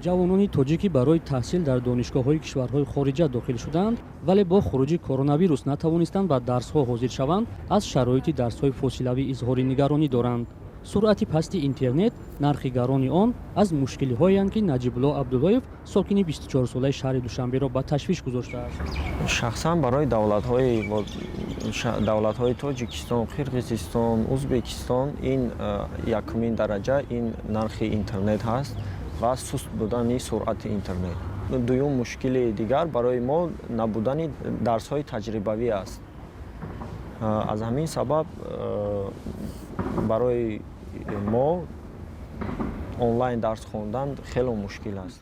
ҷавонони тоҷикӣ барои таҳсил дар донишгоҳҳои кишварҳои хориҷа дохил шуданд, вале бо хуруҷи коронавирус натавонистанд ба дарсҳо ҳозир шаванд, аз шароити дарсҳои фосилавӣ изҳори нигаронӣ доранд. суръати пасти интернет, нархи гарони он аз мушкилиҳоеанд, ки Наҷибулло Абдуллоев, сокини 24-солаи шаҳри Душанберо ба ташвиш гузоштааст. шахсан барои давлатҳои Тоҷикистон, Қирғизистон, Узбекистон ин якумин дараҷа ин нархи интернет ҳаст ва суст будани суръати интернет. Дуюм мушкили дигар барои мо набудани дарсҳои таҷрибавӣ аст. Аз ҳамин сабаб барои мо онлайн дарс хондан хеле мушкил аст.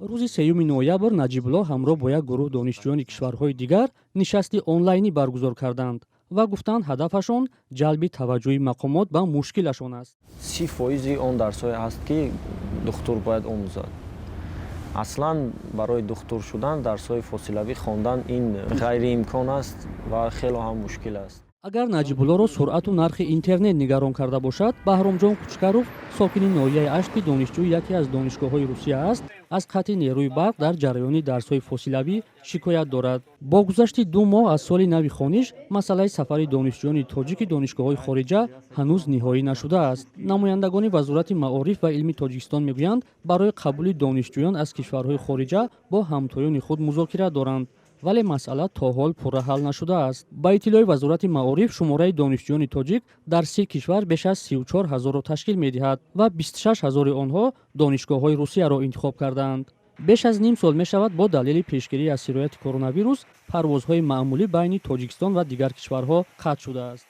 рӯзи 3 ноябр Наҷибулло ҳамроҳ бо як гурӯҳ донишҷӯёни кишварҳои дигар нишасти онлайнӣ баргузор карданд ва гуфтанд ҳадафашон ҷалби таваҷҷӯҳи мақомот ба мушкилашон аст. 30% он дарсҳое ҳаст, ки духтур бояд омӯзад. аслан барои духтур шудан дарсҳои фосилавӣ хондан ин ғайриимкон аст ва хело ҳам мушкил аст. агар Наҷибуллоро суръату нархи интернет нигарон карда бошад, Баҳромҷон Қучкаров, сокини ноҳияи Ашт, ки донишҷӯи яке аз донишгоҳҳои Русия аст, аз қатъи нерӯи барқ дар ҷараёни дарсҳои фосилавӣ шикоят дорад. бо гузашти 2 моҳ аз соли нави хониш, масъалаи сафари донишҷӯёни тоҷики донишгоҳҳои хориҷа ҳанӯз ниҳоӣ нашудааст. намояндагони Вазорати Маориф ва илми Тоҷикистон мегӯянд, барои қабули донишҷӯён аз кишварҳои хориҷа бо ҳамтоёни худ музокира доранд, вале масъала то ҳол пурра ҳал нашудааст. ба иттилои Вазорати Маориф, шумораи донишҷӯёни тоҷик дар 30 кишвар беш аз 34 000-ро ташкил медиҳад ва 26 000-и онҳо донишгоҳҳои Русияро интихоб кардаанд. беш аз ним сол мешавад бо далели пешгирӣ аз сирояти коронавирус парвозҳои маъмулӣ байни Тоҷикистон ва дигар кишварҳо қатъ шудааст.